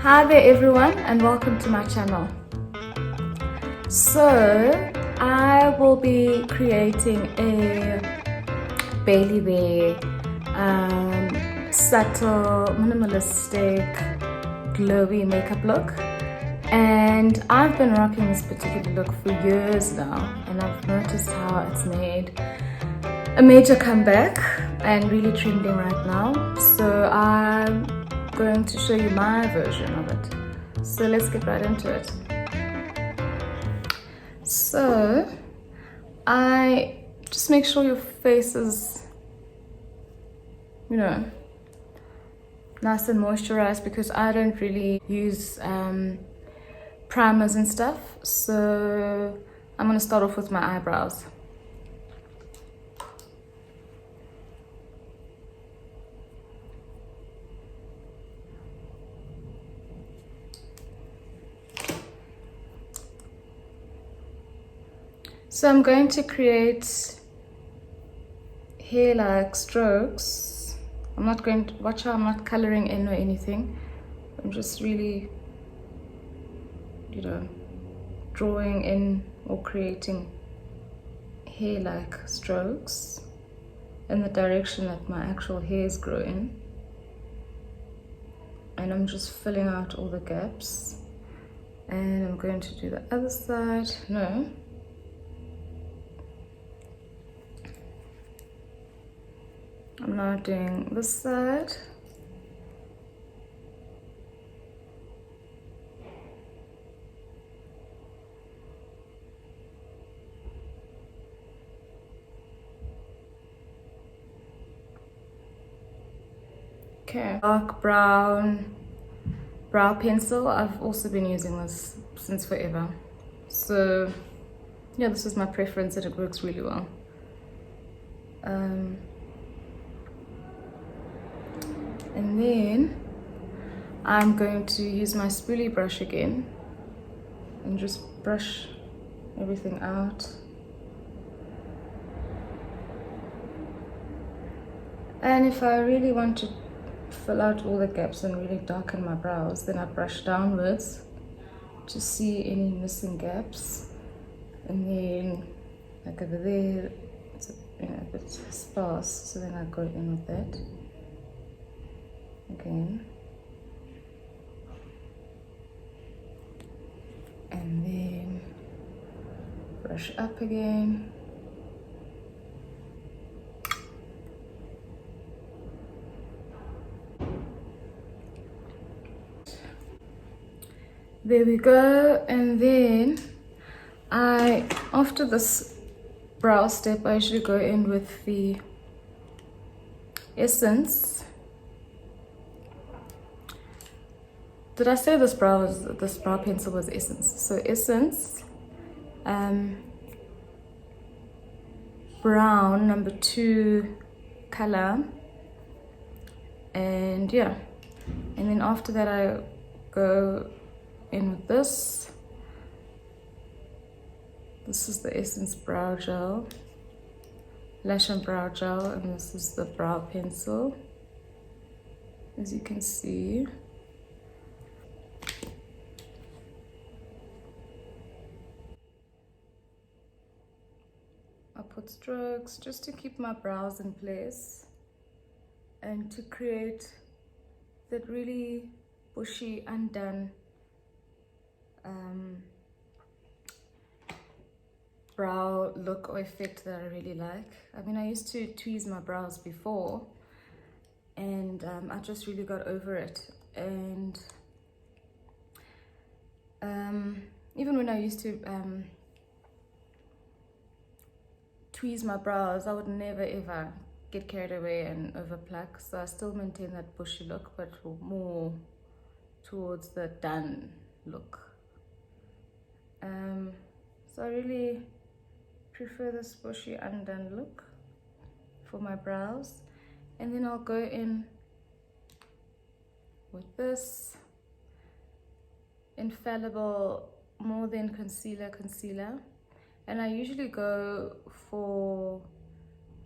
Hi there everyone and welcome to my channel. So I will be creating a Bailey wear, subtle, minimalistic, glowy makeup look, and I've been rocking this particular look for years now, and I've noticed how it's made a major comeback and really trending right now. So I'm going to show you my version of it. So let's get right into it. So I just make sure your face is, nice and moisturized, because I don't really use primers and stuff. So I'm going to start off with my eyebrows. So I'm going to create hair-like strokes. I'm not going to, watch how I'm not coloring in or anything. I'm just really, drawing in or creating hair-like strokes in the direction that my actual hairs grow in. And I'm just filling out all the gaps. And I'm going to do the other side. No. I'm now doing this side. Okay, dark brown brow pencil. I've also been using this since forever. So yeah, this is my preference and it works really well. And then I'm going to use my spoolie brush again and just brush everything out. And if I really want to fill out all the gaps and really darken my brows, then I brush downwards to see any missing gaps. And then like over there, it's a bit sparse, so then I go in with that. Again, and then brush up again, there we go. And then after this brow step, I usually go in with the essence. Did I say this brow pencil was essence? So essence, brown number 2 color, and yeah. And then after that I go in with this. This is the Essence brow gel, lash and brow gel, and this is the brow pencil, as you can see. I put strokes just to keep my brows in place and to create that really bushy, undone brow look or effect that I really like. I mean, I used to tweeze my brows before, and I just really got over it. And even when I used to tweeze my brows, I would never ever get carried away and over pluck, so I still maintain that bushy look, but more towards the done look. So I really prefer this bushy undone look for my brows. And then I'll go in with this infallible More Than concealer, and I usually go for,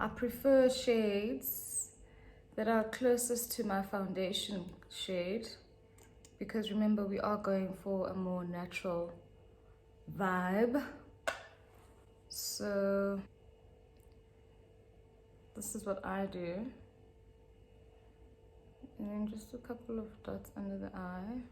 I prefer shades that are closest to my foundation shade, because remember we are going for a more natural vibe. So this is what I do, and then just a couple of dots under the eye.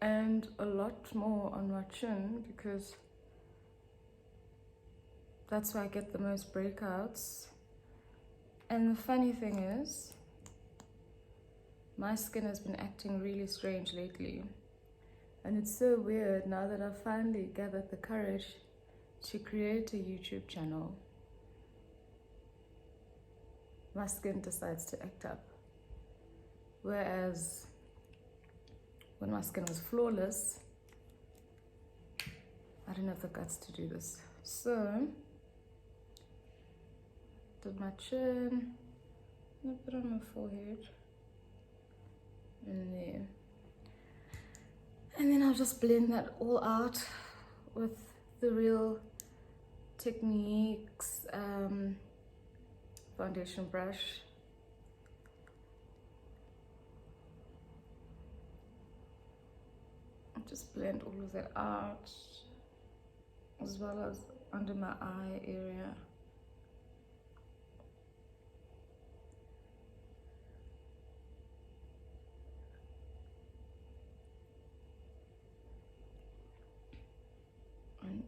And a lot more on my chin, because that's where I get the most breakouts. And the funny thing is, my skin has been acting really strange lately. And it's so weird now that I've finally gathered the courage to create a YouTube channel. My skin decides to act up. Whereas when my skin was flawless, I didn't have the guts to do this. So, did my chin, a bit on my forehead, and there. And then I'll just blend that all out with the Real Techniques foundation brush. Just blend all of that out, as well as under my eye area. And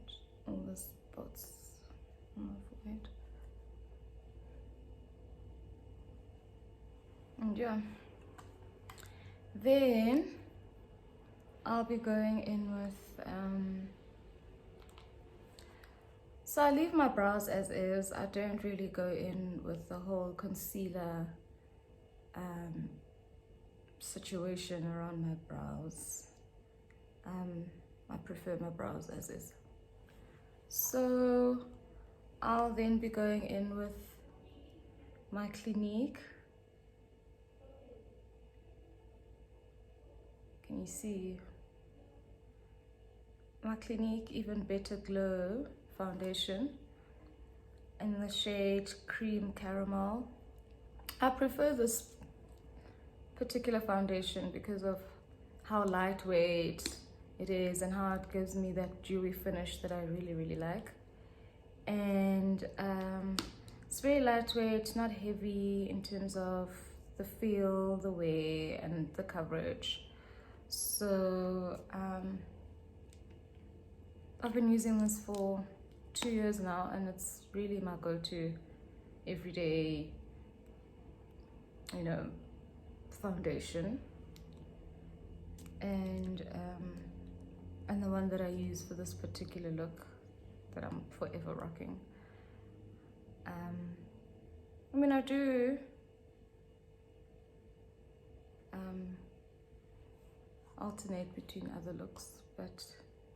all the spots on my forehead. And yeah, then I'll be going in with, so I leave my brows as is. I don't really go in with the whole concealer situation around my brows. I prefer my brows as is. So I'll then be going in with my Clinique. Can you see? My Clinique Even Better Glow foundation in the shade Cream Caramel. I prefer this particular foundation because of how lightweight it is and how it gives me that dewy finish that I really like. And it's very lightweight, not heavy in terms of the feel, the wear, and the coverage. So I've been using this for 2 years now, and it's really my go-to everyday, you know, foundation. And the one that I use for this particular look that I'm forever rocking. I mean, I do alternate between other looks, but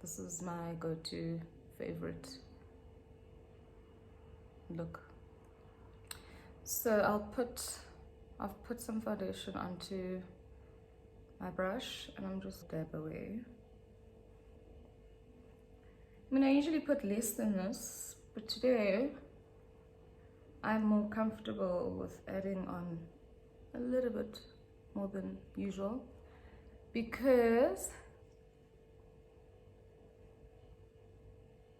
this is my go-to favorite look. So I've put some foundation onto my brush, and I'm just dab away. I mean, I usually put less than this, but today I'm more comfortable with adding on a little bit more than usual, because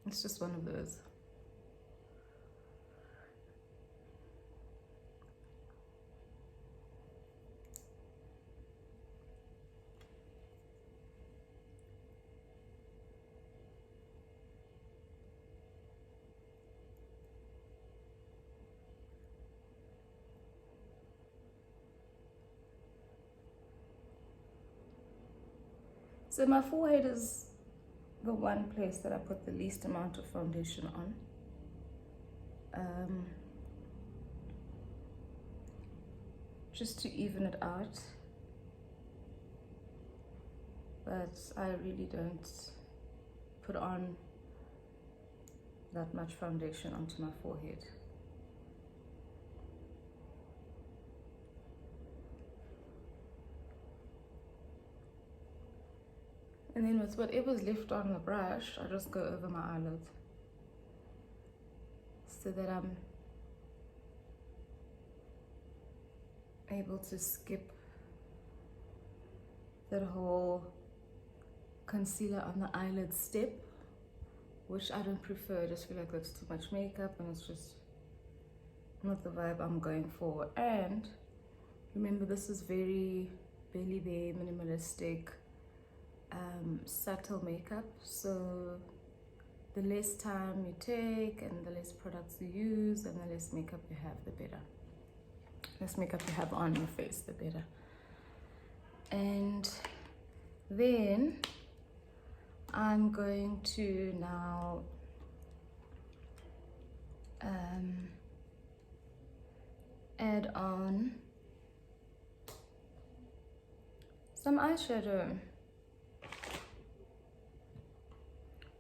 it's just one of those. So my forehead is the one place that I put the least amount of foundation on. Just to even it out. But I really don't put on that much foundation onto my forehead. . And then with whatever's left on the brush, I just go over my eyelids so that I'm able to skip that whole concealer on the eyelid step, which I don't prefer. I just feel like that's too much makeup and it's just not the vibe I'm going for. And remember, this is very Belly Bear minimalistic, subtle makeup, so the less time you take and the less products you use and the less makeup you have, the better. Less makeup you have on your face, the better. And then I'm going to now add on some eyeshadow.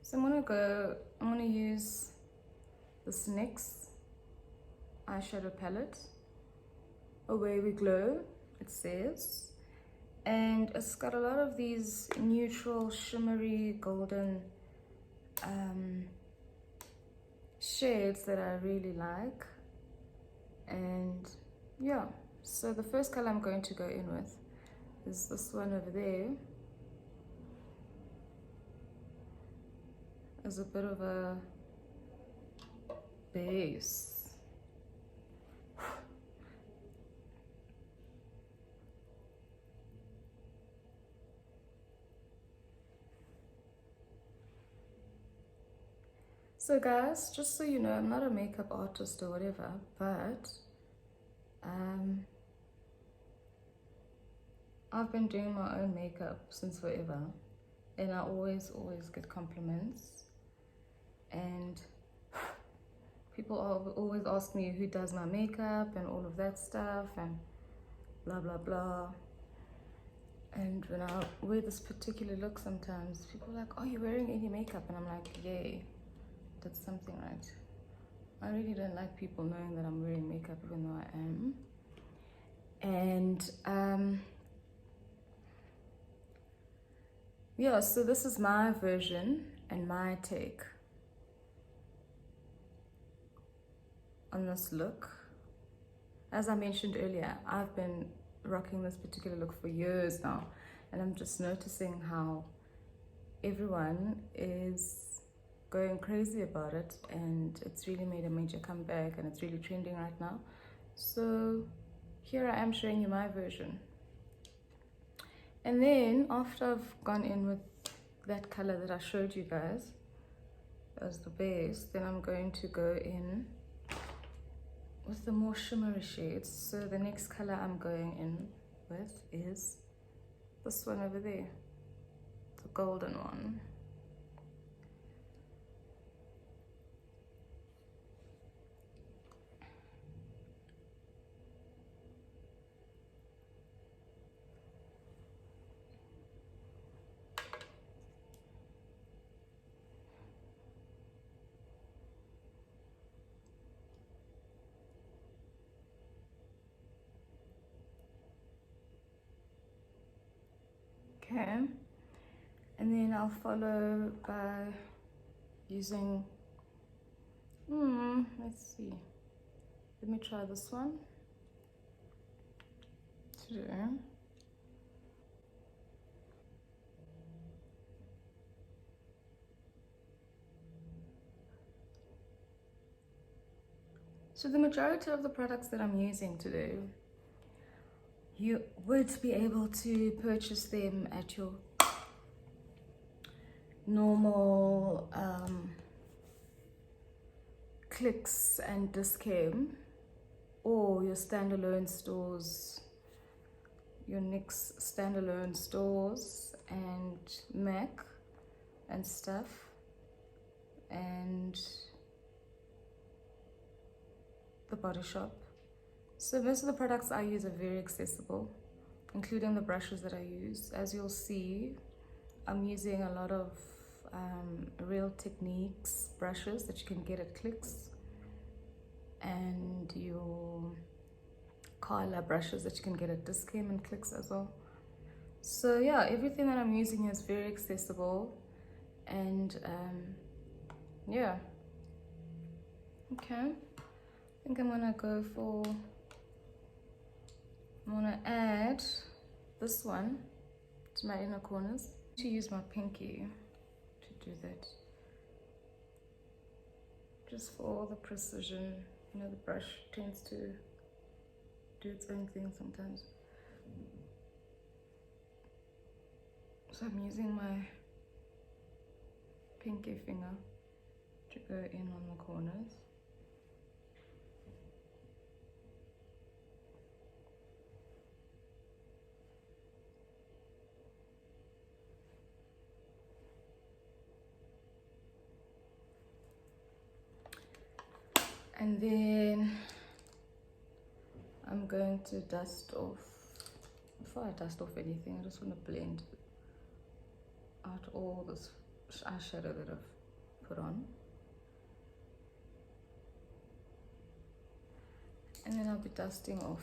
So I'm gonna use this NYX eyeshadow palette, Away We Glow, it says. And it's got a lot of these neutral, shimmery, golden shades that I really like. And yeah, so the first color I'm going to go in with is this one over there. As a bit of a base. So guys, just so you know, I'm not a makeup artist or whatever, but I've been doing my own makeup since forever, and I always get compliments, and people always ask me who does my makeup and all of that stuff and blah blah blah. And when I wear this particular look, sometimes people are like, "Oh, you're wearing any makeup?" And I'm like, "Yay, that's something, right?" I really don't like people knowing that I'm wearing makeup, even though I am. And yeah, so this is my version and my take on this look. As I mentioned earlier, I've been rocking this particular look for years now, and I'm just noticing how everyone is going crazy about it, and it's really made a major comeback, and it's really trending right now. So here I am showing you my version. And then after I've gone in with that color that I showed you guys as the base, then I'm going to go in with the more shimmery shades. So the next color I'm going in with is this one over there, the golden one. Okay, and then I'll follow by using, let's see, let me try this one today. So the majority of the products that I'm using today, you would be able to purchase them at your normal Clicks and Discount, or your standalone stores, your NYX standalone stores and MAC and stuff, and the Body Shop. So most of the products I use are very accessible, including the brushes that I use. As you'll see, I'm using a lot of Real Techniques brushes that you can get at Clicks, and your color brushes that you can get at Discount and Clicks as well. So yeah, everything that I'm using is very accessible, and yeah. Okay, I think I'm gonna add this one to my inner corners. To use my pinky to do that, just for the precision. You know, the brush tends to do its own thing sometimes. So I'm using my pinky finger to go in on the corners. And then I'm going to dust off. Before I dust off anything, I just want to blend out all this eyeshadow that I've put on. And then I'll be dusting off.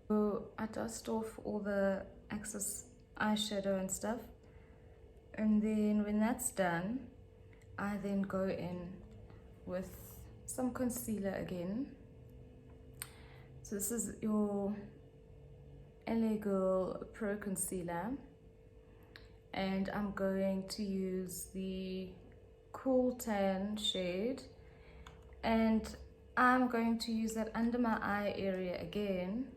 So I dust off all the excess eyeshadow and stuff. And then when that's done, I then go in with some concealer again. So this is your LA Girl Pro Concealer, and I'm going to use the Cool Tan shade, and I'm going to use that under my eye area again.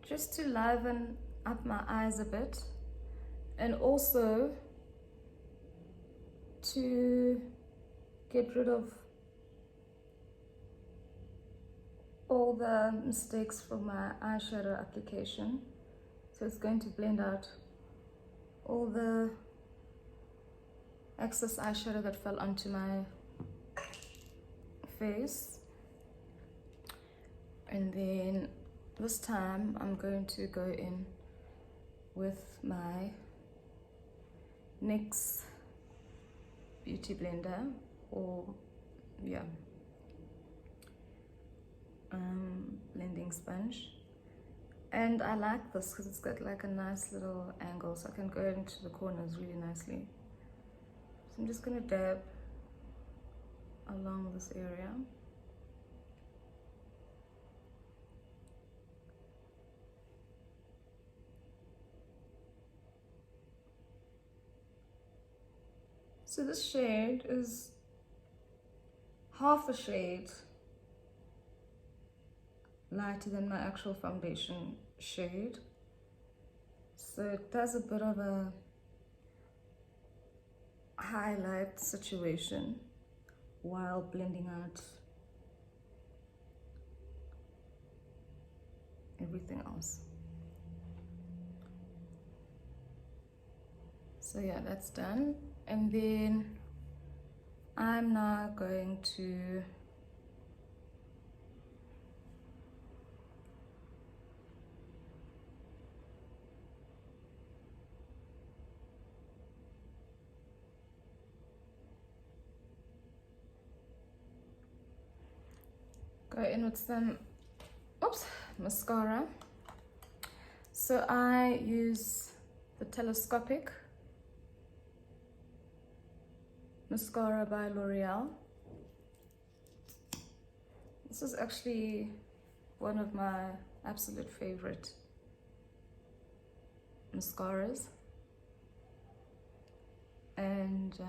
Just to liven up my eyes a bit, and also to get rid of all the mistakes from my eyeshadow application. So it's going to blend out all the excess eyeshadow that fell onto my face. And then this time I'm going to go in with my NYX Beauty Blender, or yeah, blending sponge. And I like this because it's got like a nice little angle, so I can go into the corners really nicely. So I'm just going to dab along this area. So this shade is half a shade lighter than my actual foundation shade. So it does a bit of a highlight situation while blending out everything else. So yeah, that's done. And then I'm now going to go in with some mascara. So I use the Telescopic Mascara by Loréal. This is actually one of my absolute favorite mascaras, and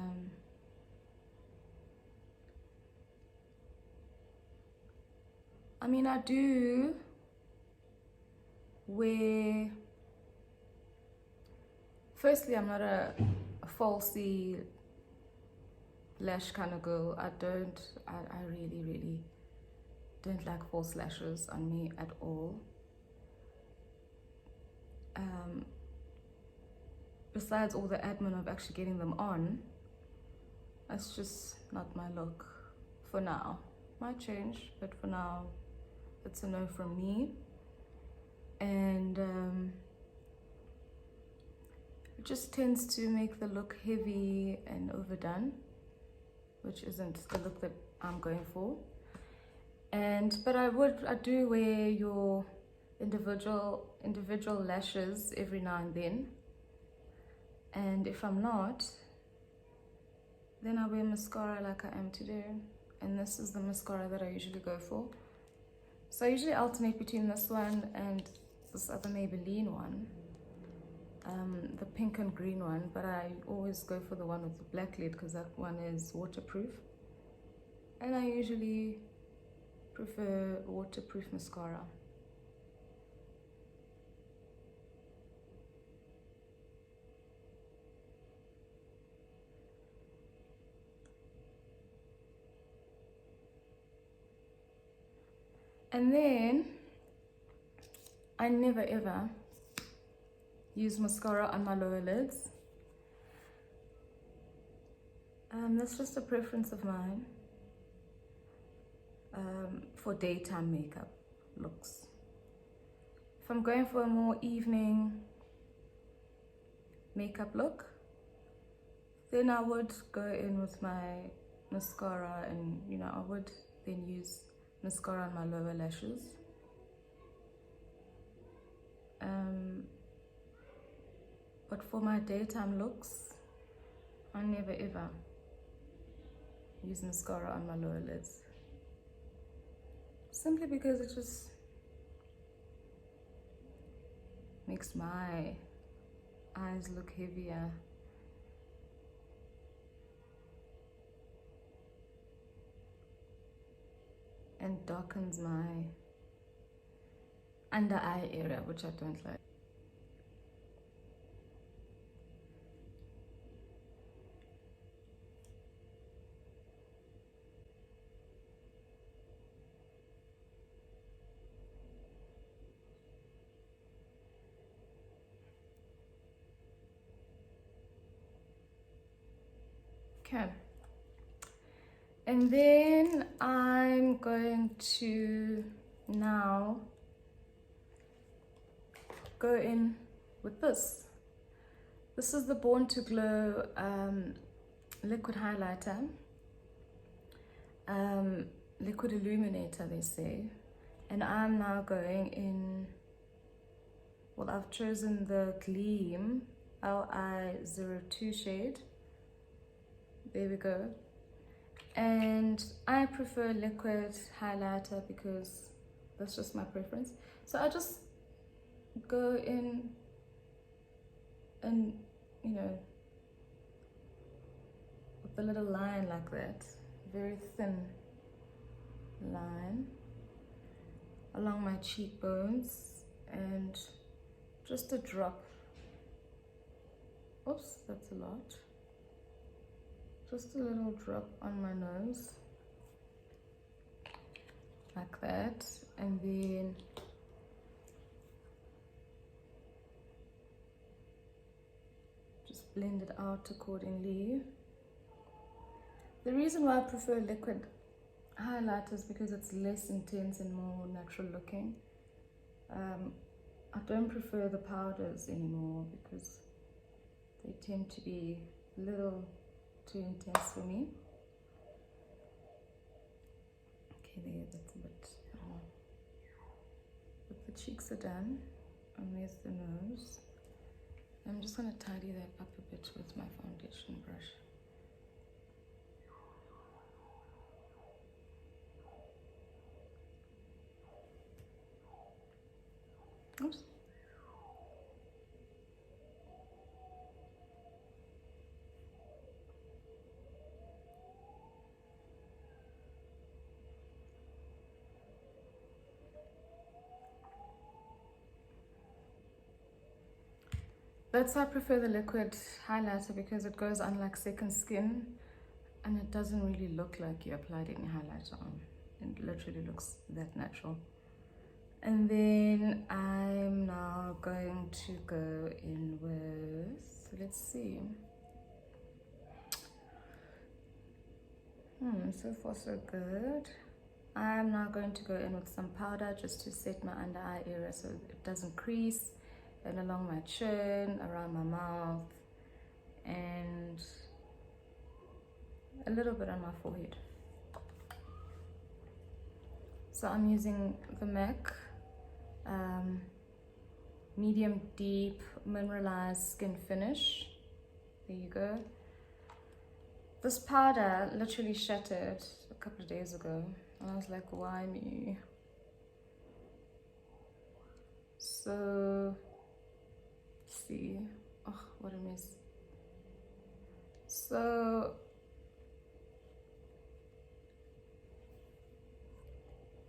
I mean, I do wear, firstly, I'm not a falsy lash kind of girl. I really don't like false lashes on me at all. Besides all the admin of actually getting them on, that's just not my look for now. Might change, but for now it's a no from me. And it just tends to make the look heavy and overdone, which isn't the look that I'm going for. But I do wear your individual lashes every now and then. And if I'm not, then I wear mascara like I am today. And this is the mascara that I usually go for. So I usually alternate between this one and this other Maybelline one, the pink and green one, but I always go for the one with the black lid because that one is waterproof. And I usually prefer waterproof mascara. And then I never ever use mascara on my lower lids. That's just a preference of mine for daytime makeup looks. If I'm going for a more evening makeup look, then I would go in with my mascara, and you know, I would then use mascara on my lower lashes. But for my daytime looks, I never ever use mascara on my lower lids. Simply because it just makes my eyes look heavier. And darkens my under eye area, which I don't like. Okay. And then I'm going to now go in with this. This is the Born to Glow liquid highlighter, liquid illuminator they say. And I'm now going in, well, I've chosen the Gleam LI02 shade. There we go. And I prefer liquid highlighter because that's just my preference. So I just go in and, you know, with a little line like that, very thin line along my cheekbones, and just a drop. Oops, that's a lot. Just a little drop on my nose, like that, and then just blend it out accordingly. The reason why I prefer liquid highlighter is because it's less intense and more natural looking. I don't prefer the powders anymore because they tend to be a little too intense for me. Okay, there, that's a bit. But the cheeks are done, and there's the nose. I'm just going to tidy that up a bit with my foundation brush. Oops. That's why I prefer the liquid highlighter, because it goes on like second skin and it doesn't really look like you applied any highlighter on. It literally looks that natural. And then I'm now going to go in with, let's see. So far so good. I'm now going to go in with some powder just to set my under eye area so it doesn't crease, and along my chin, around my mouth, and a little bit on my forehead. So I'm using the MAC medium deep mineralized skin finish. There you go. This powder literally shattered a couple of days ago, and I was like, why me? So, see, oh, what a mess. So,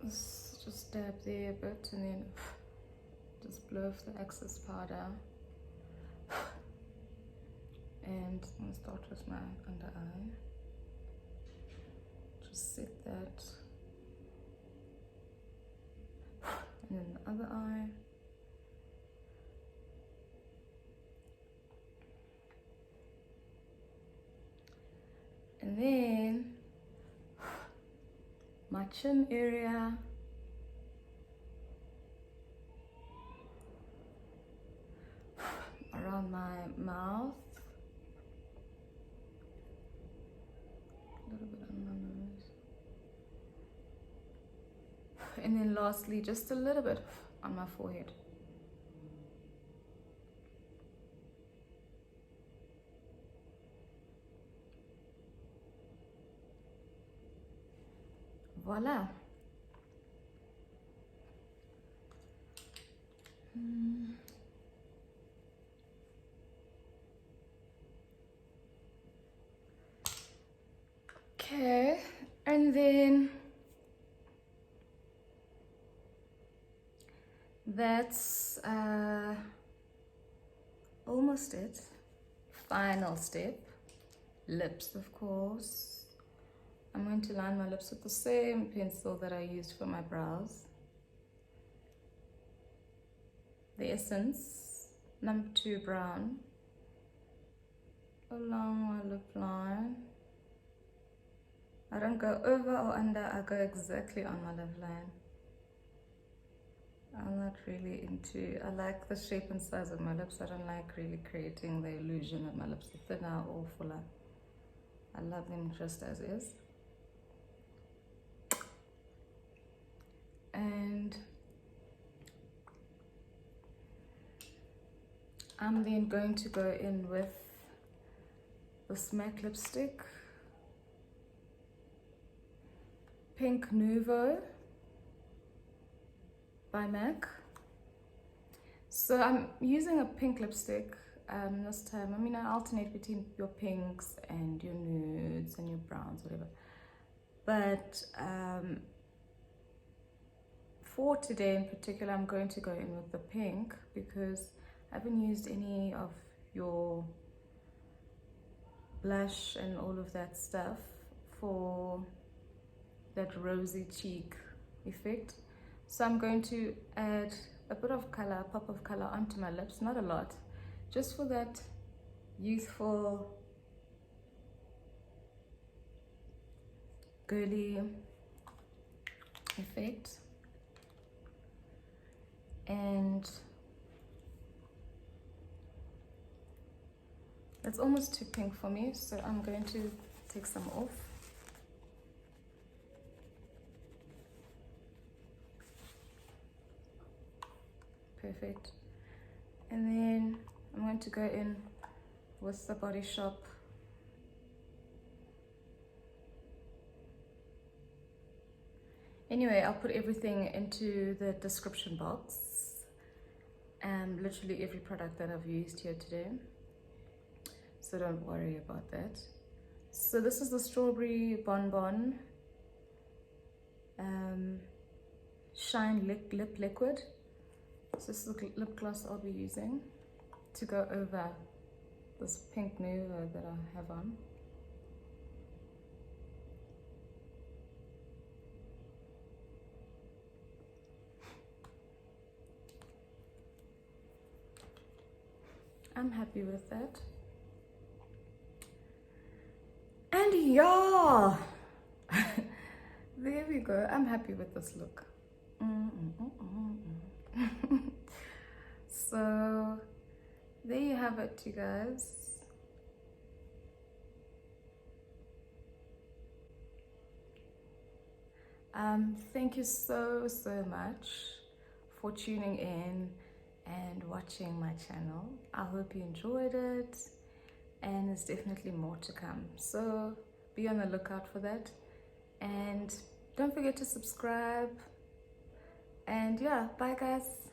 let's just dab there a bit and then just blow off the excess powder. And I'm going to start with my under eye. Just set that. And then the other eye. And then my chin area. Around my mouth. A little bit on my nose. And then lastly, just a little bit on my forehead. Voila. Okay, and then that's almost it. Final step, lips, of course. I'm going to line my lips with the same pencil that I used for my brows. The Essence number 2 brown along my lip line. I don't go over or under, I go exactly on my lip line. I'm not really into, I like the shape and size of my lips. I don't like really creating the illusion that my lips are thinner or fuller. I love them just as is. And I'm then going to go in with this MAC lipstick. Pink Nouveau by MAC. So I'm using a pink lipstick this time. I mean, I alternate between your pinks and your nudes and your browns, whatever. But for today in particular, I'm going to go in with the pink because I haven't used any of your blush and all of that stuff for that rosy cheek effect. So I'm going to add a bit of color, a pop of color onto my lips, not a lot, just for that youthful, girly effect. And it's almost too pink for me, so I'm going to take some off. Perfect. And then I'm going to go in with the Body Shop anyway. I'll put everything into the description box, and literally every product that I've used here today, so don't worry about that. So this is the Strawberry Bonbon Shine Lip Liquid. So this is the lip gloss I'll be using to go over this pink Nouveau that I have on. I'm happy with that. And yeah, there we go. I'm happy with this look. So there you have it, you guys. Thank you so much for tuning in and watching my channel. I hope you enjoyed it, and there's definitely more to come, so be on the lookout for that, and don't forget to subscribe. And yeah, bye guys.